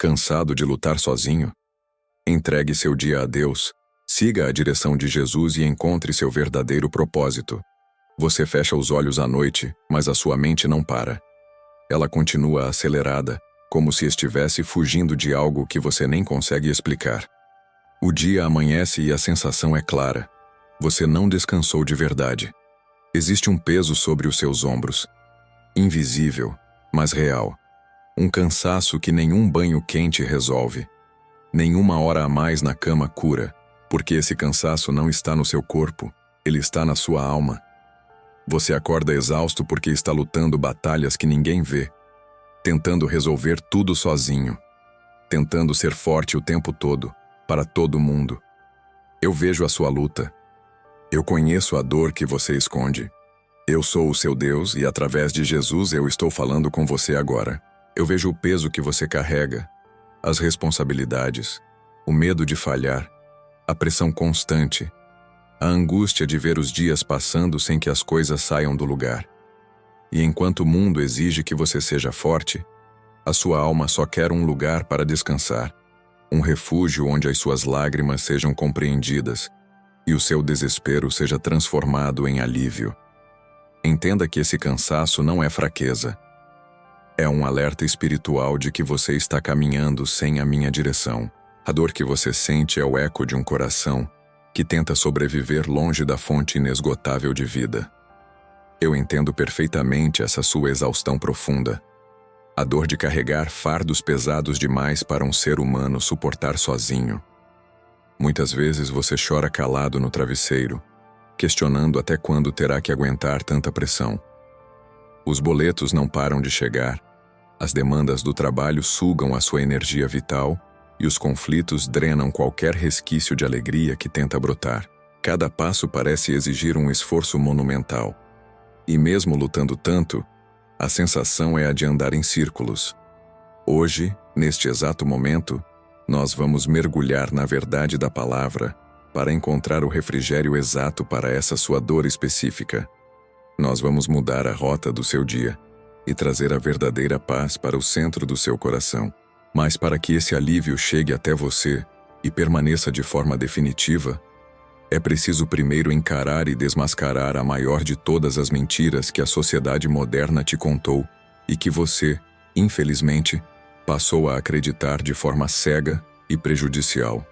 Cansado de lutar sozinho? Entregue seu dia a Deus, siga a direção de Jesus e encontre seu verdadeiro propósito. Você fecha os olhos à noite, mas a sua mente não para. Ela continua acelerada, como se estivesse fugindo de algo que você nem consegue explicar. O dia amanhece e a sensação é clara. Você não descansou de verdade. Existe um peso sobre os seus ombros. Invisível, mas real. Um cansaço que nenhum banho quente resolve. Nenhuma hora a mais na cama cura, porque esse cansaço não está no seu corpo, ele está na sua alma. Você acorda exausto porque está lutando batalhas que ninguém vê, tentando resolver tudo sozinho, tentando ser forte o tempo todo, para todo mundo. Eu vejo a sua luta. Eu conheço a dor que você esconde. Eu sou o seu Deus e através de Jesus eu estou falando com você agora. Eu vejo o peso que você carrega, as responsabilidades, o medo de falhar, a pressão constante, a angústia de ver os dias passando sem que as coisas saiam do lugar. E enquanto o mundo exige que você seja forte, a sua alma só quer um lugar para descansar, um refúgio onde as suas lágrimas sejam compreendidas e o seu desespero seja transformado em alívio. Entenda que esse cansaço não é fraqueza. É um alerta espiritual de que você está caminhando sem a minha direção. A dor que você sente é o eco de um coração que tenta sobreviver longe da fonte inesgotável de vida. Eu entendo perfeitamente essa sua exaustão profunda. A dor de carregar fardos pesados demais para um ser humano suportar sozinho. Muitas vezes você chora calado no travesseiro, questionando até quando terá que aguentar tanta pressão. Os boletos não param de chegar, as demandas do trabalho sugam a sua energia vital e os conflitos drenam qualquer resquício de alegria que tenta brotar. Cada passo parece exigir um esforço monumental. E mesmo lutando tanto, a sensação é a de andar em círculos. Hoje, neste exato momento, nós vamos mergulhar na verdade da palavra para encontrar o refrigério exato para essa sua dor específica. Nós vamos mudar a rota do seu dia e trazer a verdadeira paz para o centro do seu coração. Mas para que esse alívio chegue até você e permaneça de forma definitiva, é preciso primeiro encarar e desmascarar a maior de todas as mentiras que a sociedade moderna te contou e que você, infelizmente, passou a acreditar de forma cega e prejudicial.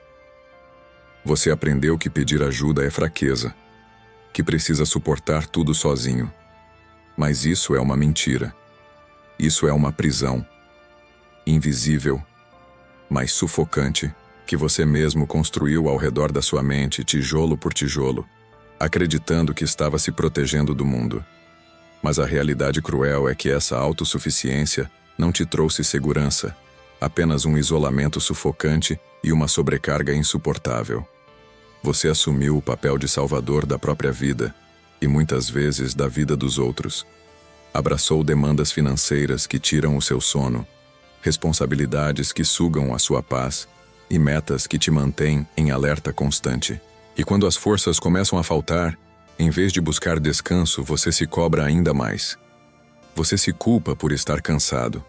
Você aprendeu que pedir ajuda é fraqueza, que precisa suportar tudo sozinho. Mas isso é uma mentira. Isso é uma prisão. Invisível, mas sufocante, que você mesmo construiu ao redor da sua mente, tijolo por tijolo, acreditando que estava se protegendo do mundo. Mas a realidade cruel é que essa autossuficiência não te trouxe segurança, apenas um isolamento sufocante e uma sobrecarga insuportável. Você assumiu o papel de salvador da própria vida e muitas vezes da vida dos outros. Abraçou demandas financeiras que tiram o seu sono, responsabilidades que sugam a sua paz e metas que te mantêm em alerta constante. E quando as forças começam a faltar, em vez de buscar descanso, você se cobra ainda mais. Você se culpa por estar cansado.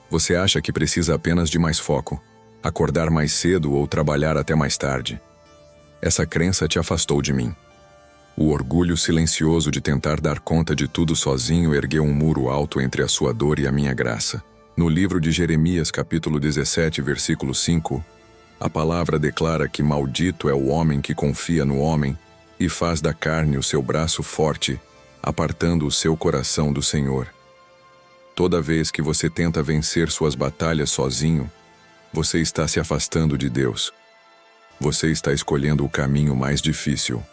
Você acha que precisa apenas de mais foco, acordar mais cedo ou trabalhar até mais tarde. Essa crença te afastou de mim. O orgulho silencioso de tentar dar conta de tudo sozinho ergueu um muro alto entre a sua dor e a minha graça. No livro de Jeremias, capítulo 17, versículo 5, a palavra declara que maldito é o homem que confia no homem e faz da carne o seu braço forte, apartando o seu coração do Senhor. Toda vez que você tenta vencer suas batalhas sozinho, você está se afastando de Deus. Você está escolhendo o caminho mais difícil.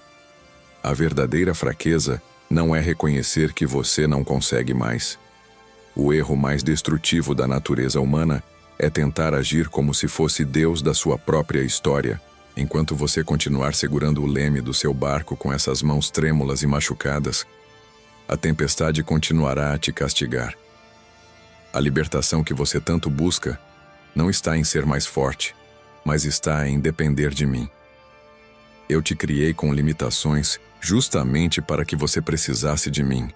A verdadeira fraqueza não é reconhecer que você não consegue mais. O erro mais destrutivo da natureza humana é tentar agir como se fosse Deus da sua própria história, enquanto você continuar segurando o leme do seu barco com essas mãos trêmulas e machucadas. A tempestade continuará a te castigar. A libertação que você tanto busca não está em ser mais forte, mas está em depender de mim. Eu te criei com limitações justamente para que você precisasse de mim.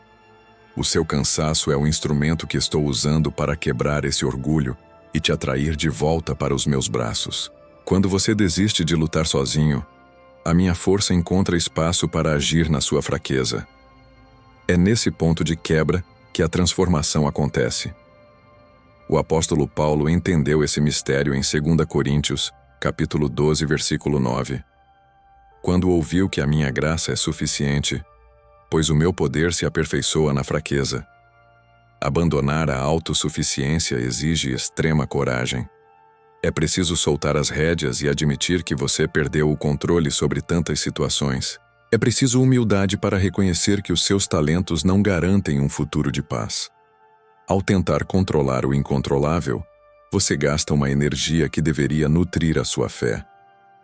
O seu cansaço é o instrumento que estou usando para quebrar esse orgulho e te atrair de volta para os meus braços. Quando você desiste de lutar sozinho, a minha força encontra espaço para agir na sua fraqueza. É nesse ponto de quebra que a transformação acontece. O apóstolo Paulo entendeu esse mistério em 2 Coríntios, capítulo 12, versículo 9. Quando ouviu que a minha graça é suficiente, pois o meu poder se aperfeiçoa na fraqueza. Abandonar a autossuficiência exige extrema coragem. É preciso soltar as rédeas e admitir que você perdeu o controle sobre tantas situações. É preciso humildade para reconhecer que os seus talentos não garantem um futuro de paz. Ao tentar controlar o incontrolável, você gasta uma energia que deveria nutrir a sua fé.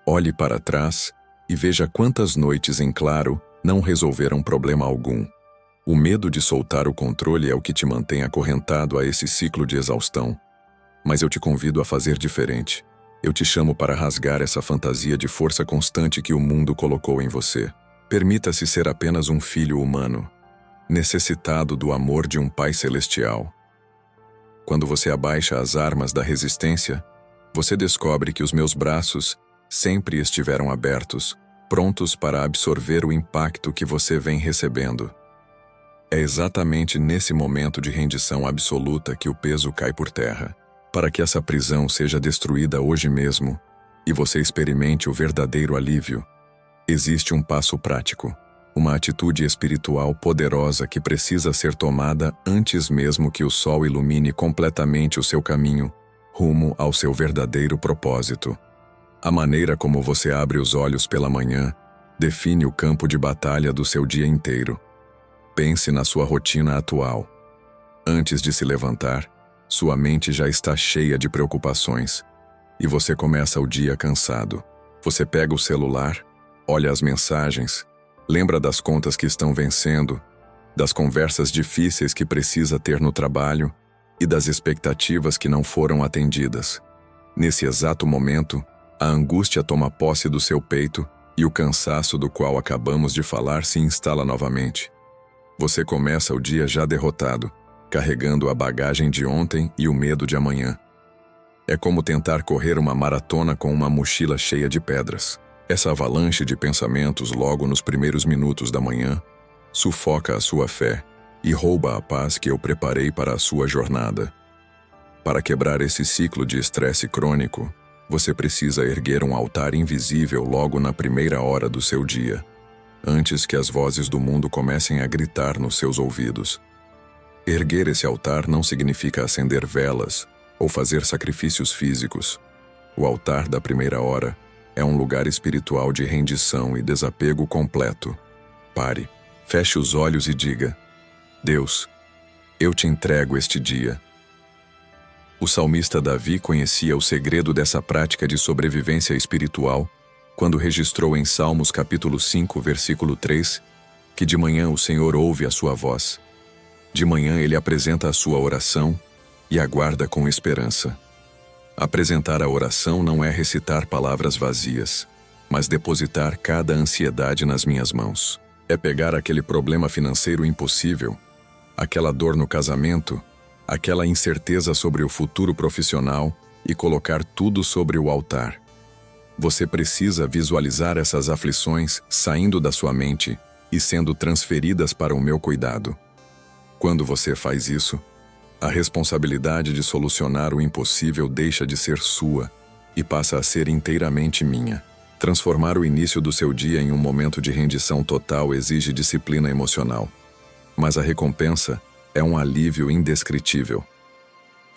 Olhe para trás e veja quantas noites em claro não resolveram problema algum. O medo de soltar o controle é o que te mantém acorrentado a esse ciclo de exaustão. Mas eu te convido a fazer diferente. Eu te chamo para rasgar essa fantasia de força constante que o mundo colocou em você. Permita-se ser apenas um filho humano, necessitado do amor de um Pai Celestial. Quando você abaixa as armas da resistência, você descobre que os meus braços sempre estiveram abertos, prontos para absorver o impacto que você vem recebendo. É exatamente nesse momento de rendição absoluta que o peso cai por terra. Para que essa prisão seja destruída hoje mesmo e você experimente o verdadeiro alívio, existe um passo prático, uma atitude espiritual poderosa que precisa ser tomada antes mesmo que o sol ilumine completamente o seu caminho, rumo ao seu verdadeiro propósito. A maneira como você abre os olhos pela manhã define o campo de batalha do seu dia inteiro. Pense na sua rotina atual. Antes de se levantar, sua mente já está cheia de preocupações e você começa o dia cansado. Você pega o celular, olha as mensagens, lembra das contas que estão vencendo, das conversas difíceis que precisa ter no trabalho e das expectativas que não foram atendidas. Nesse exato momento, a angústia toma posse do seu peito e o cansaço do qual acabamos de falar se instala novamente. Você começa o dia já derrotado, carregando a bagagem de ontem e o medo de amanhã. É como tentar correr uma maratona com uma mochila cheia de pedras. Essa avalanche de pensamentos logo nos primeiros minutos da manhã sufoca a sua fé e rouba a paz que eu preparei para a sua jornada. Para quebrar esse ciclo de estresse crônico, você precisa erguer um altar invisível logo na primeira hora do seu dia, antes que as vozes do mundo comecem a gritar nos seus ouvidos. Erguer esse altar não significa acender velas ou fazer sacrifícios físicos. O altar da primeira hora é um lugar espiritual de rendição e desapego completo. Pare, feche os olhos e diga: Deus, eu te entrego este dia. O salmista Davi conhecia o segredo dessa prática de sobrevivência espiritual quando registrou em Salmos capítulo 5, versículo 3, que de manhã o Senhor ouve a sua voz. De manhã ele apresenta a sua oração e aguarda com esperança. Apresentar a oração não é recitar palavras vazias, mas depositar cada ansiedade nas minhas mãos. É pegar aquele problema financeiro impossível, aquela dor no casamento, aquela incerteza sobre o futuro profissional e colocar tudo sobre o altar. Você precisa visualizar essas aflições saindo da sua mente e sendo transferidas para o meu cuidado. Quando você faz isso, a responsabilidade de solucionar o impossível deixa de ser sua e passa a ser inteiramente minha. Transformar o início do seu dia em um momento de rendição total exige disciplina emocional. Mas a recompensa é um alívio indescritível.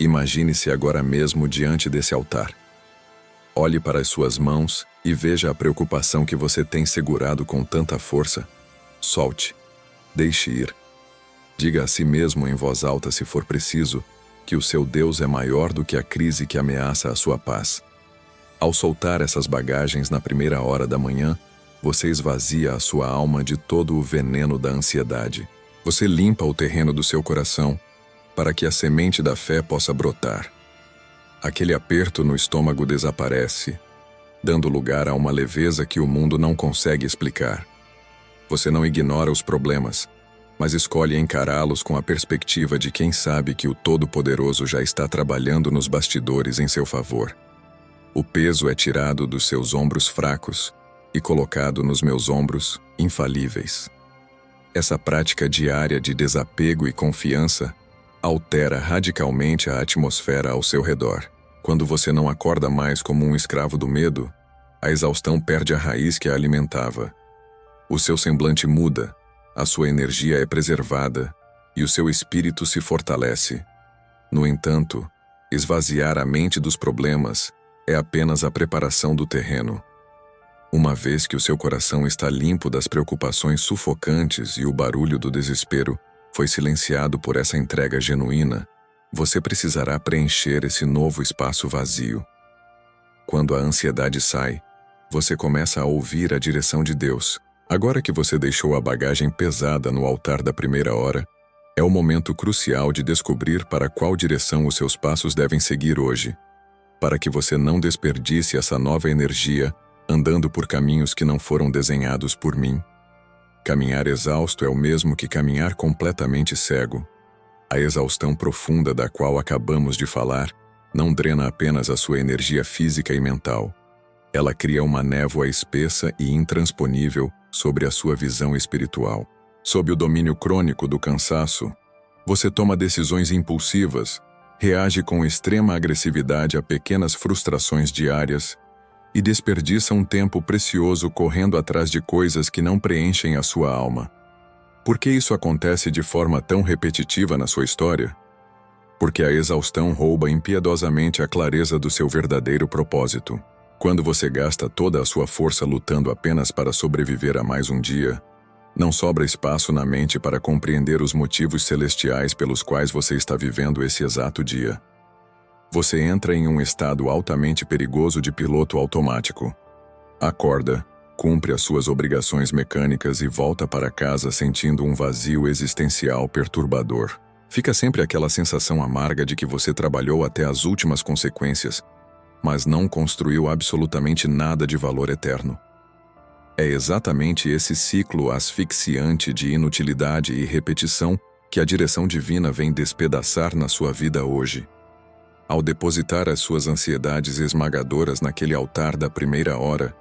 Imagine-se agora mesmo diante desse altar. Olhe para as suas mãos e veja a preocupação que você tem segurado com tanta força. Solte. Deixe ir. Diga a si mesmo em voz alta, se for preciso, que o seu Deus é maior do que a crise que ameaça a sua paz. Ao soltar essas bagagens na primeira hora da manhã, você esvazia a sua alma de todo o veneno da ansiedade. Você limpa o terreno do seu coração para que a semente da fé possa brotar. Aquele aperto no estômago desaparece, dando lugar a uma leveza que o mundo não consegue explicar. Você não ignora os problemas, mas escolhe encará-los com a perspectiva de quem sabe que o Todo-Poderoso já está trabalhando nos bastidores em seu favor. O peso é tirado dos seus ombros fracos e colocado nos meus ombros infalíveis. Essa prática diária de desapego e confiança altera radicalmente a atmosfera ao seu redor. Quando você não acorda mais como um escravo do medo, a exaustão perde a raiz que a alimentava. O seu semblante muda, a sua energia é preservada e o seu espírito se fortalece. No entanto, esvaziar a mente dos problemas é apenas a preparação do terreno. Uma vez que o seu coração está limpo das preocupações sufocantes e o barulho do desespero foi silenciado por essa entrega genuína, você precisará preencher esse novo espaço vazio. Quando a ansiedade sai, você começa a ouvir a direção de Deus. Agora que você deixou a bagagem pesada no altar da primeira hora, é o momento crucial de descobrir para qual direção os seus passos devem seguir hoje, para que você não desperdice essa nova energia andando por caminhos que não foram desenhados por mim. Caminhar exausto é o mesmo que caminhar completamente cego. A exaustão profunda da qual acabamos de falar não drena apenas a sua energia física e mental. Ela cria uma névoa espessa e intransponível sobre a sua visão espiritual. Sob o domínio crônico do cansaço, você toma decisões impulsivas, reage com extrema agressividade a pequenas frustrações diárias e desperdiça um tempo precioso correndo atrás de coisas que não preenchem a sua alma. Por que isso acontece de forma tão repetitiva na sua história? Porque a exaustão rouba impiedosamente a clareza do seu verdadeiro propósito. Quando você gasta toda a sua força lutando apenas para sobreviver a mais um dia, não sobra espaço na mente para compreender os motivos celestiais pelos quais você está vivendo esse exato dia. Você entra em um estado altamente perigoso de piloto automático. Acorda, cumpre as suas obrigações mecânicas e volta para casa sentindo um vazio existencial perturbador. Fica sempre aquela sensação amarga de que você trabalhou até as últimas consequências, mas não construiu absolutamente nada de valor eterno. É exatamente esse ciclo asfixiante de inutilidade e repetição que a direção divina vem despedaçar na sua vida hoje. Ao depositar as suas ansiedades esmagadoras naquele altar da primeira hora,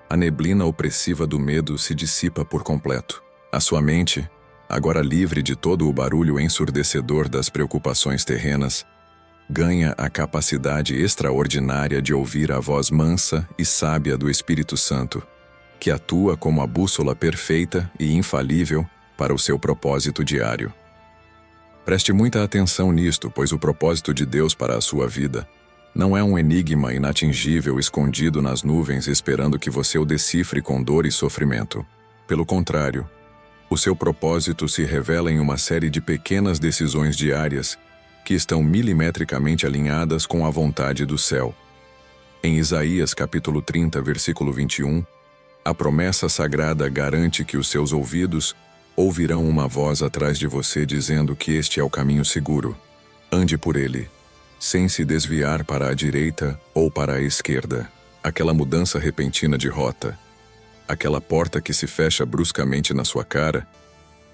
a neblina opressiva do medo se dissipa por completo. A sua mente, agora livre de todo o barulho ensurdecedor das preocupações terrenas, ganha a capacidade extraordinária de ouvir a voz mansa e sábia do Espírito Santo, que atua como a bússola perfeita e infalível para o seu propósito diário. Preste muita atenção nisto, pois o propósito de Deus para a sua vida não é um enigma inatingível escondido nas nuvens esperando que você o decifre com dor e sofrimento. Pelo contrário, o seu propósito se revela em uma série de pequenas decisões diárias que estão milimetricamente alinhadas com a vontade do céu. Em Isaías capítulo 30, versículo 21, a promessa sagrada garante que os seus ouvidos ouvirão uma voz atrás de você dizendo que este é o caminho seguro. Ande por ele, sem se desviar para a direita ou para a esquerda. Aquela mudança repentina de rota, aquela porta que se fecha bruscamente na sua cara,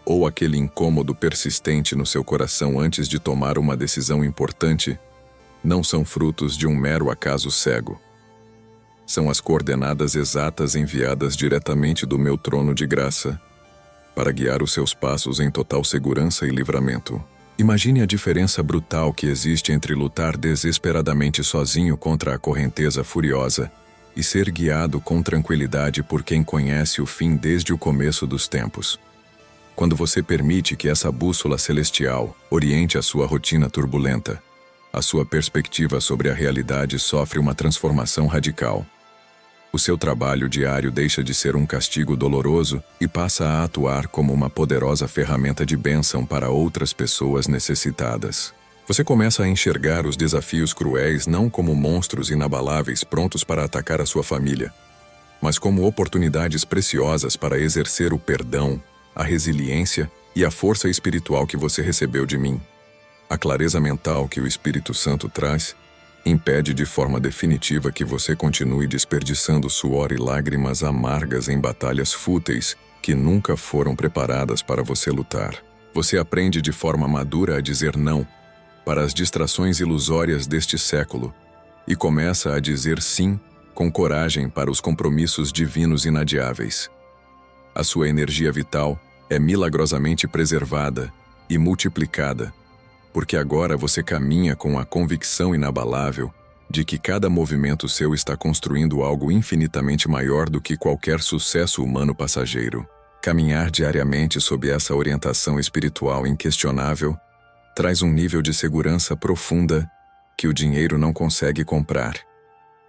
ou aquele incômodo persistente no seu coração antes de tomar uma decisão importante, não são frutos de um mero acaso cego. São as coordenadas exatas enviadas diretamente do meu trono de graça para guiar os seus passos em total segurança e livramento. Imagine a diferença brutal que existe entre lutar desesperadamente sozinho contra a correnteza furiosa e ser guiado com tranquilidade por quem conhece o fim desde o começo dos tempos. Quando você permite que essa bússola celestial oriente a sua rotina turbulenta, a sua perspectiva sobre a realidade sofre uma transformação radical. O seu trabalho diário deixa de ser um castigo doloroso e passa a atuar como uma poderosa ferramenta de bênção para outras pessoas necessitadas. Você começa a enxergar os desafios cruéis não como monstros inabaláveis prontos para atacar a sua família, mas como oportunidades preciosas para exercer o perdão, a resiliência e a força espiritual que você recebeu de mim. A clareza mental que o Espírito Santo traz impede de forma definitiva que você continue desperdiçando suor e lágrimas amargas em batalhas fúteis que nunca foram preparadas para você lutar. Você aprende de forma madura a dizer não para as distrações ilusórias deste século e começa a dizer sim com coragem para os compromissos divinos inadiáveis. A sua energia vital é milagrosamente preservada e multiplicada, porque agora você caminha com a convicção inabalável de que cada movimento seu está construindo algo infinitamente maior do que qualquer sucesso humano passageiro. Caminhar diariamente sob essa orientação espiritual inquestionável traz um nível de segurança profunda que o dinheiro não consegue comprar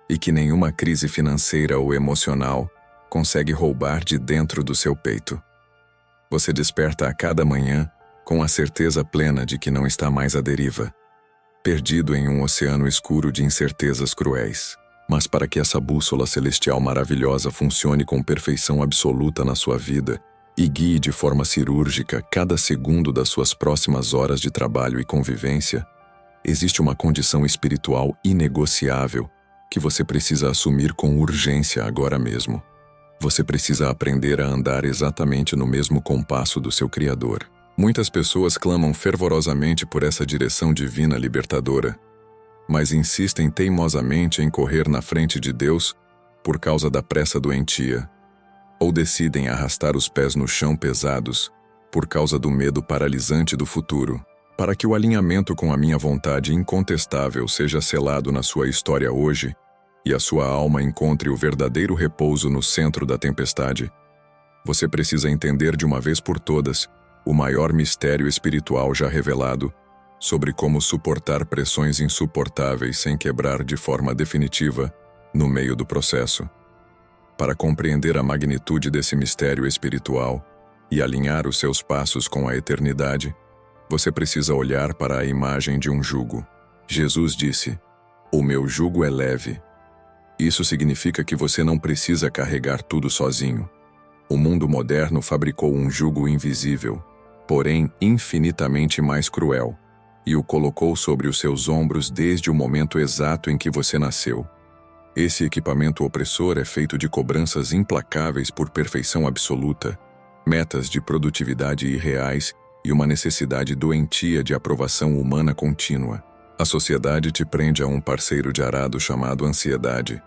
e que nenhuma crise financeira ou emocional consegue roubar de dentro do seu peito. Você desperta a cada manhã com a certeza plena de que não está mais à deriva, perdido em um oceano escuro de incertezas cruéis. Mas para que essa bússola celestial maravilhosa funcione com perfeição absoluta na sua vida e guie de forma cirúrgica cada segundo das suas próximas horas de trabalho e convivência, existe uma condição espiritual inegociável que você precisa assumir com urgência agora mesmo. Você precisa aprender a andar exatamente no mesmo compasso do seu Criador. Muitas pessoas clamam fervorosamente por essa direção divina libertadora, mas insistem teimosamente em correr na frente de Deus por causa da pressa doentia, ou decidem arrastar os pés no chão pesados por causa do medo paralisante do futuro. Para que o alinhamento com a minha vontade incontestável seja selado na sua história hoje e a sua alma encontre o verdadeiro repouso no centro da tempestade, você precisa entender de uma vez por todas o maior mistério espiritual já revelado sobre como suportar pressões insuportáveis sem quebrar de forma definitiva no meio do processo. Para compreender a magnitude desse mistério espiritual e alinhar os seus passos com a eternidade, você precisa olhar para a imagem de um jugo. Jesus disse: "O meu jugo é leve." Isso significa que você não precisa carregar tudo sozinho. O mundo moderno fabricou um jugo invisível, porém infinitamente mais cruel, e o colocou sobre os seus ombros desde o momento exato em que você nasceu. Esse equipamento opressor é feito de cobranças implacáveis por perfeição absoluta, metas de produtividade irreais e uma necessidade doentia de aprovação humana contínua. A sociedade te prende a um parceiro de arado chamado ansiedade,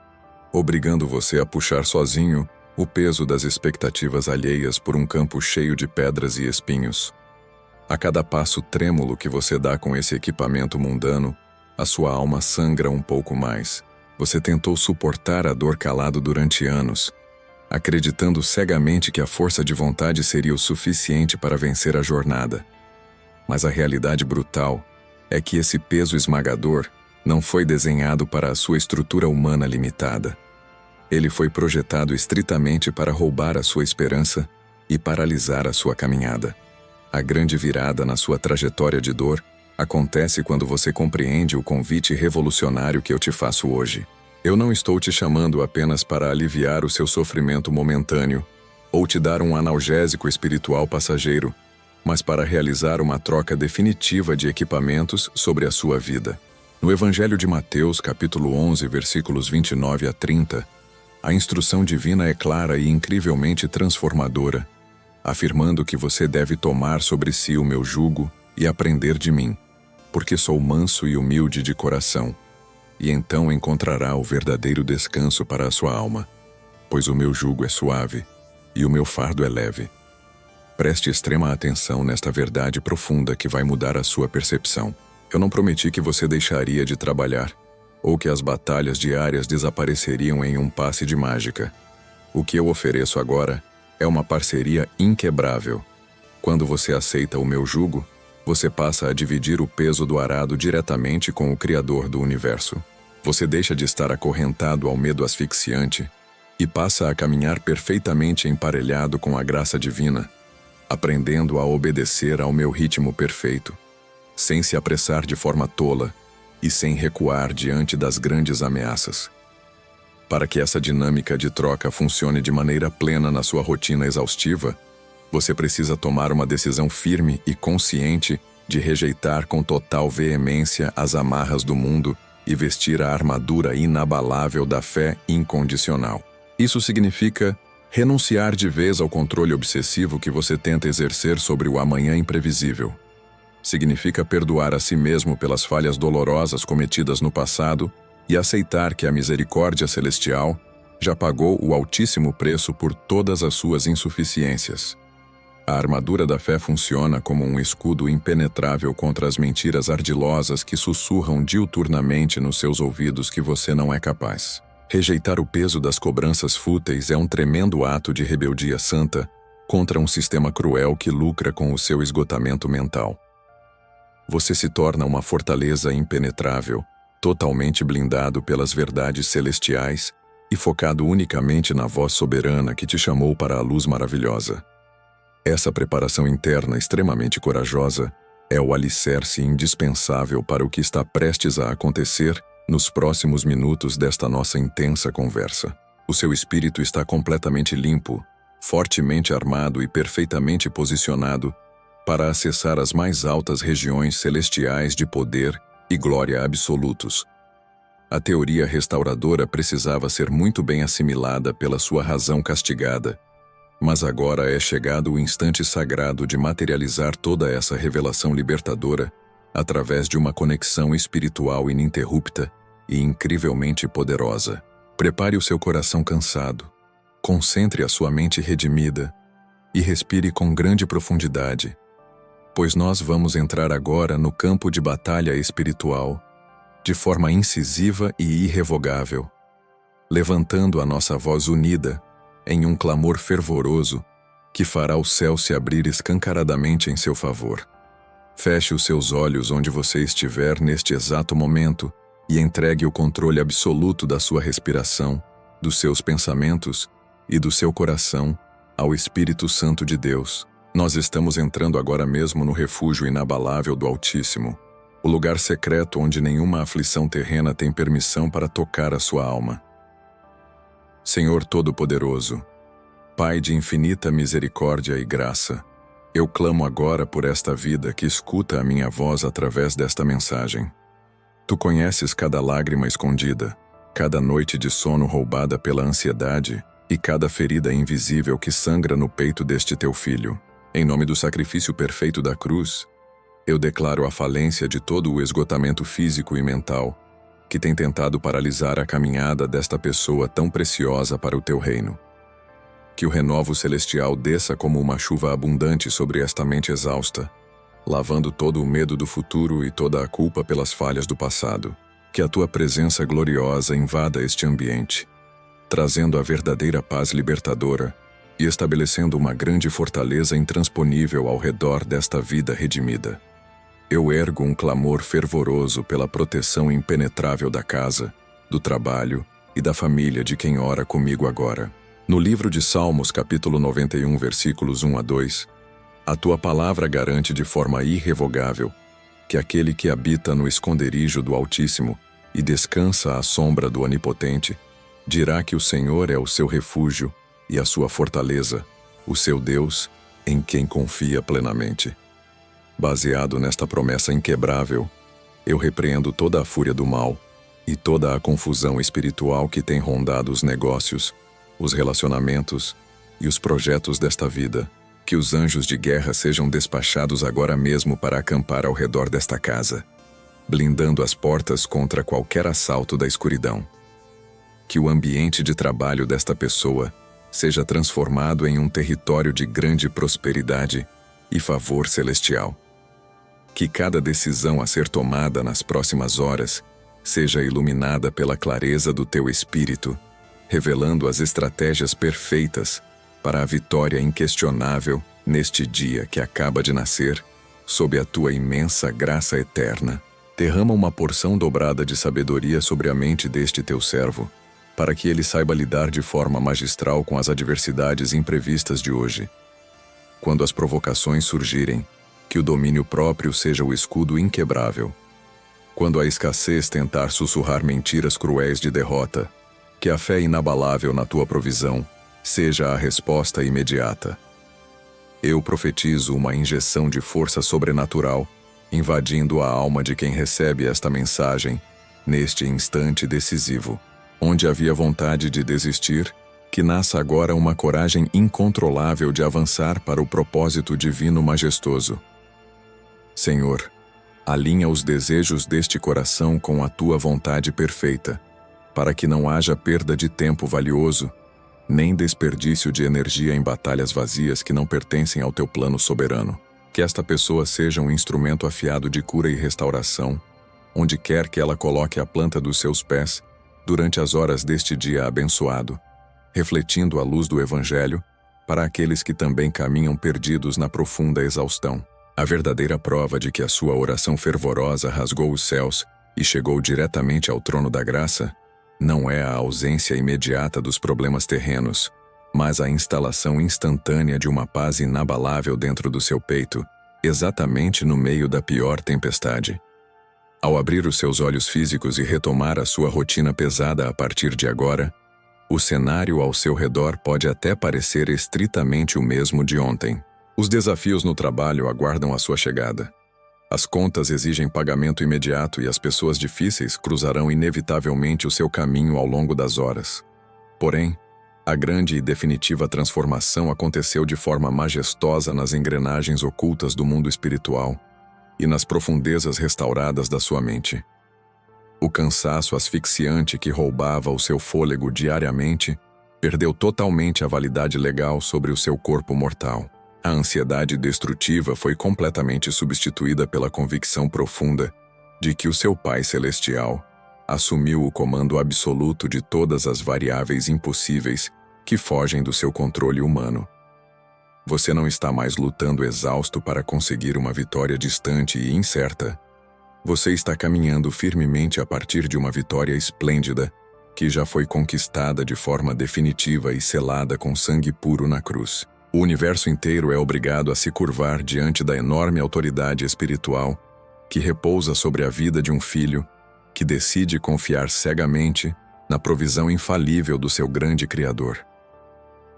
obrigando você a puxar sozinho o peso das expectativas alheias por um campo cheio de pedras e espinhos. A cada passo trêmulo que você dá com esse equipamento mundano, a sua alma sangra um pouco mais. Você tentou suportar a dor calado durante anos, acreditando cegamente que a força de vontade seria o suficiente para vencer a jornada. Mas a realidade brutal é que esse peso esmagador não foi desenhado para a sua estrutura humana limitada. Ele foi projetado estritamente para roubar a sua esperança e paralisar a sua caminhada. A grande virada na sua trajetória de dor acontece quando você compreende o convite revolucionário que eu te faço hoje. Eu não estou te chamando apenas para aliviar o seu sofrimento momentâneo ou te dar um analgésico espiritual passageiro, mas para realizar uma troca definitiva de equipamentos sobre a sua vida. No Evangelho de Mateus, capítulo 11, versículos 29 a 30, a instrução divina é clara e incrivelmente transformadora, afirmando que você deve tomar sobre si o meu jugo e aprender de mim, porque sou manso e humilde de coração, e então encontrará o verdadeiro descanso para a sua alma, pois o meu jugo é suave e o meu fardo é leve. Preste extrema atenção nesta verdade profunda que vai mudar a sua percepção. Eu não prometi que você deixaria de trabalhar, ou que as batalhas diárias desapareceriam em um passe de mágica. O que eu ofereço agora é uma parceria inquebrável. Quando você aceita o meu jugo, você passa a dividir o peso do arado diretamente com o Criador do Universo. Você deixa de estar acorrentado ao medo asfixiante e passa a caminhar perfeitamente emparelhado com a graça divina, aprendendo a obedecer ao meu ritmo perfeito, sem se apressar de forma tola e sem recuar diante das grandes ameaças. Para que essa dinâmica de troca funcione de maneira plena na sua rotina exaustiva, você precisa tomar uma decisão firme e consciente de rejeitar com total veemência as amarras do mundo e vestir a armadura inabalável da fé incondicional. Isso significa Renunciar de vez ao controle obsessivo que você tenta exercer sobre o amanhã imprevisível. Significa perdoar a si mesmo pelas falhas dolorosas cometidas no passado e aceitar que a misericórdia celestial já pagou o altíssimo preço por todas as suas insuficiências. A armadura da fé funciona como um escudo impenetrável contra as mentiras ardilosas que sussurram diuturnamente nos seus ouvidos que você não é capaz. Rejeitar o peso das cobranças fúteis é um tremendo ato de rebeldia santa contra um sistema cruel que lucra com o seu esgotamento mental. Você se torna uma fortaleza impenetrável, totalmente blindado pelas verdades celestiais e focado unicamente na voz soberana que te chamou para a luz maravilhosa. Essa preparação interna extremamente corajosa é o alicerce indispensável para o que está prestes a acontecer nos próximos minutos desta nossa intensa conversa. O seu espírito está completamente limpo, fortemente armado e perfeitamente posicionado para acessar as mais altas regiões celestiais de poder e glória absolutos. A teoria restauradora precisava ser muito bem assimilada pela sua razão castigada, mas agora é chegado o instante sagrado de materializar toda essa revelação libertadora através de uma conexão espiritual ininterrupta e incrivelmente poderosa. Prepare o seu coração cansado, concentre a sua mente redimida e respire com grande profundidade, pois nós vamos entrar agora no campo de batalha espiritual, de forma incisiva e irrevogável, levantando a nossa voz unida em um clamor fervoroso que fará o céu se abrir escancaradamente em seu favor. Feche os seus olhos onde você estiver neste exato momento e entregue o controle absoluto da sua respiração, dos seus pensamentos e do seu coração ao Espírito Santo de Deus. Nós estamos entrando agora mesmo no refúgio inabalável do Altíssimo, o lugar secreto onde nenhuma aflição terrena tem permissão para tocar a sua alma. Senhor Todo-Poderoso, Pai de infinita misericórdia e graça, eu clamo agora por esta vida que escuta a minha voz através desta mensagem. Tu conheces cada lágrima escondida, cada noite de sono roubada pela ansiedade e cada ferida invisível que sangra no peito deste teu filho. Em nome do sacrifício perfeito da cruz, eu declaro a falência de todo o esgotamento físico e mental que tem tentado paralisar a caminhada desta pessoa tão preciosa para o teu reino. Que o renovo celestial desça como uma chuva abundante sobre esta mente exausta, lavando todo o medo do futuro e toda a culpa pelas falhas do passado. Que a tua presença gloriosa invada este ambiente, trazendo a verdadeira paz libertadora e estabelecendo uma grande fortaleza intransponível ao redor desta vida redimida. Eu ergo um clamor fervoroso pela proteção impenetrável da casa, do trabalho e da família de quem ora comigo agora. No livro de Salmos, capítulo 91, versículos 1 a 2, a tua palavra garante de forma irrevogável que aquele que habita no esconderijo do Altíssimo e descansa à sombra do Onipotente, dirá que o Senhor é o seu refúgio e a sua fortaleza, o seu Deus, em quem confia plenamente. Baseado nesta promessa inquebrável, eu repreendo toda a fúria do mal e toda a confusão espiritual que tem rondado os negócios, os relacionamentos e os projetos desta vida. Que os anjos de guerra sejam despachados agora mesmo para acampar ao redor desta casa, blindando as portas contra qualquer assalto da escuridão. Que o ambiente de trabalho desta pessoa seja transformado em um território de grande prosperidade e favor celestial. Que cada decisão a ser tomada nas próximas horas seja iluminada pela clareza do teu espírito, revelando as estratégias perfeitas para a vitória inquestionável neste dia que acaba de nascer, sob a tua imensa graça eterna. Derrama uma porção dobrada de sabedoria sobre a mente deste teu servo, para que ele saiba lidar de forma magistral com as adversidades imprevistas de hoje. Quando as provocações surgirem, que o domínio próprio seja o escudo inquebrável. Quando a escassez tentar sussurrar mentiras cruéis de derrota, que a fé inabalável na tua provisão seja a resposta imediata. Eu profetizo uma injeção de força sobrenatural, invadindo a alma de quem recebe esta mensagem, neste instante decisivo. Onde havia vontade de desistir, Que nasça agora uma coragem incontrolável de avançar para o propósito divino majestoso. Senhor, alinha os desejos deste coração com a tua vontade perfeita, para que não haja perda de tempo valioso, nem desperdício de energia em batalhas vazias que não pertencem ao teu plano soberano. Que esta pessoa seja um instrumento afiado de cura e restauração, onde quer que ela coloque a planta dos seus pés, durante as horas deste dia abençoado, refletindo a luz do Evangelho para aqueles que também caminham perdidos na profunda exaustão. A verdadeira prova de que a sua oração fervorosa rasgou os céus e chegou diretamente ao trono da graça não é a ausência imediata dos problemas terrenos, mas a instalação instantânea de uma paz inabalável dentro do seu peito, exatamente no meio da pior tempestade. Ao abrir os seus olhos físicos e retomar a sua rotina pesada a partir de agora, o cenário ao seu redor pode até parecer estritamente o mesmo de ontem. Os desafios no trabalho aguardam a sua chegada. As contas exigem pagamento imediato e as pessoas difíceis cruzarão inevitavelmente o seu caminho ao longo das horas. Porém, a grande e definitiva transformação aconteceu de forma majestosa nas engrenagens ocultas do mundo espiritual e nas profundezas restauradas da sua mente. O cansaço asfixiante que roubava o seu fôlego diariamente perdeu totalmente a validade legal sobre o seu corpo mortal. A ansiedade destrutiva foi completamente substituída pela convicção profunda de que o seu Pai Celestial assumiu o comando absoluto de todas as variáveis impossíveis que fogem do seu controle humano. Você não está mais lutando exausto para conseguir uma vitória distante e incerta. Você está caminhando firmemente a partir de uma vitória esplêndida que já foi conquistada de forma definitiva e selada com sangue puro na cruz. O universo inteiro é obrigado a se curvar diante da enorme autoridade espiritual que repousa sobre a vida de um filho que decide confiar cegamente na provisão infalível do seu grande Criador.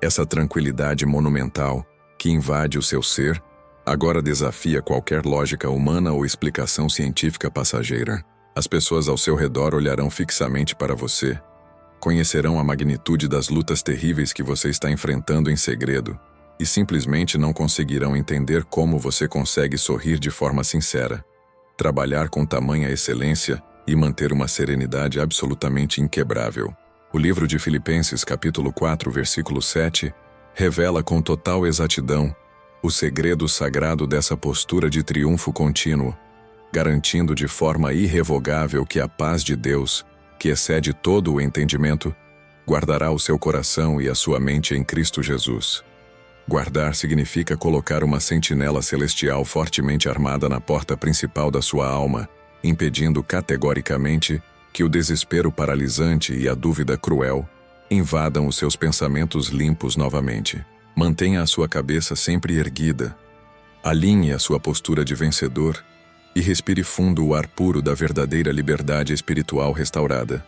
Essa tranquilidade monumental que invade o seu ser agora desafia qualquer lógica humana ou explicação científica passageira. As pessoas ao seu redor olharão fixamente para você, conhecerão a magnitude das lutas terríveis que você está enfrentando em segredo e simplesmente não conseguirão entender como você consegue sorrir de forma sincera, trabalhar com tamanha excelência e manter uma serenidade absolutamente inquebrável. O livro de Filipenses, capítulo 4, versículo 7, revela com total exatidão o segredo sagrado dessa postura de triunfo contínuo, garantindo de forma irrevogável que a paz de Deus, que excede todo o entendimento, guardará o seu coração e a sua mente em Cristo Jesus. Guardar significa colocar uma sentinela celestial fortemente armada na porta principal da sua alma, impedindo categoricamente que o desespero paralisante e a dúvida cruel invadam os seus pensamentos limpos novamente. Mantenha a sua cabeça sempre erguida, alinhe a sua postura de vencedor e respire fundo o ar puro da verdadeira liberdade espiritual restaurada.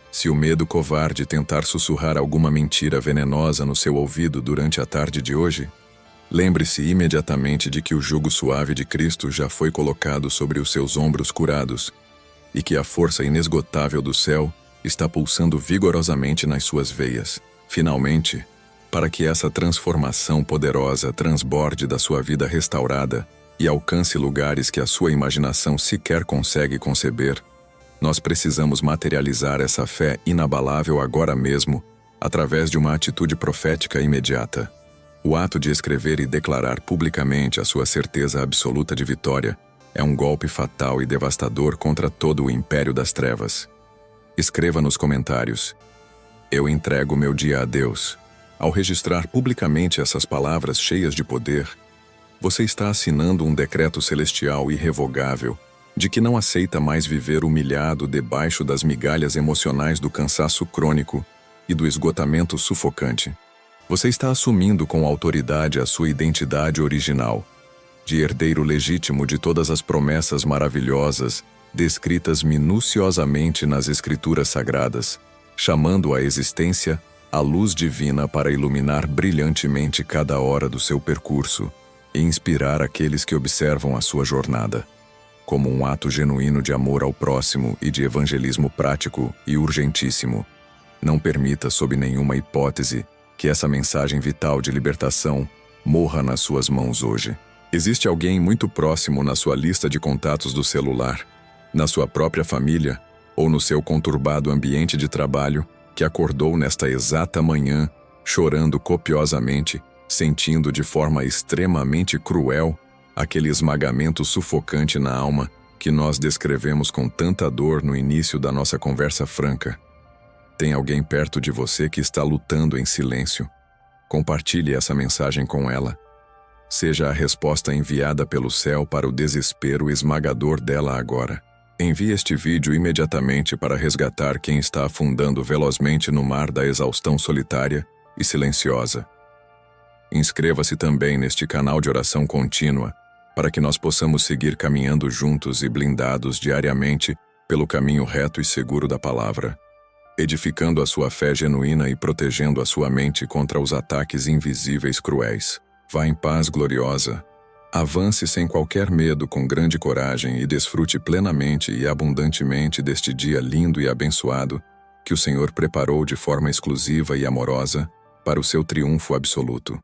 Se o medo covarde tentar sussurrar alguma mentira venenosa no seu ouvido durante a tarde de hoje, lembre-se imediatamente de que o jugo suave de Cristo já foi colocado sobre os seus ombros curados e que a força inesgotável do céu está pulsando vigorosamente nas suas veias. Finalmente, para que essa transformação poderosa transborde da sua vida restaurada e alcance lugares que a sua imaginação sequer consegue conceber, nós precisamos materializar essa fé inabalável agora mesmo, através de uma atitude profética imediata. O ato de escrever e declarar publicamente a sua certeza absoluta de vitória é um golpe fatal e devastador contra todo o império das trevas. Escreva nos comentários: eu entrego meu dia a Deus. Ao registrar publicamente essas palavras cheias de poder, você está assinando um decreto celestial irrevogável de que não aceita mais viver humilhado debaixo das migalhas emocionais do cansaço crônico e do esgotamento sufocante. Você está assumindo com autoridade a sua identidade original, de herdeiro legítimo de todas as promessas maravilhosas descritas minuciosamente nas Escrituras Sagradas, chamando à existência a luz divina para iluminar brilhantemente cada hora do seu percurso e inspirar aqueles que observam a sua jornada. Como um ato genuíno de amor ao próximo e de evangelismo prático e urgentíssimo, Não permita, sob nenhuma hipótese, que essa mensagem vital de libertação morra nas suas mãos hoje. Existe alguém muito próximo na sua lista de contatos do celular, na sua própria família ou no seu conturbado ambiente de trabalho que acordou nesta exata manhã, chorando copiosamente, sentindo de forma extremamente cruel aquele esmagamento sufocante na alma que nós descrevemos com tanta dor no início da nossa conversa franca. Tem alguém perto de você que está lutando em silêncio. Compartilhe essa mensagem com ela. Seja a resposta enviada pelo céu para o desespero esmagador dela agora. Envie este vídeo imediatamente para resgatar quem está afundando velozmente no mar da exaustão solitária e silenciosa. Inscreva-se também neste canal de oração contínua para que nós possamos seguir caminhando juntos e blindados diariamente pelo caminho reto e seguro da palavra, edificando a sua fé genuína e protegendo a sua mente contra os ataques invisíveis cruéis. Vá em paz gloriosa. Avance sem qualquer medo, com grande coragem, e desfrute plenamente e abundantemente deste dia lindo e abençoado que o Senhor preparou de forma exclusiva e amorosa para o seu triunfo absoluto.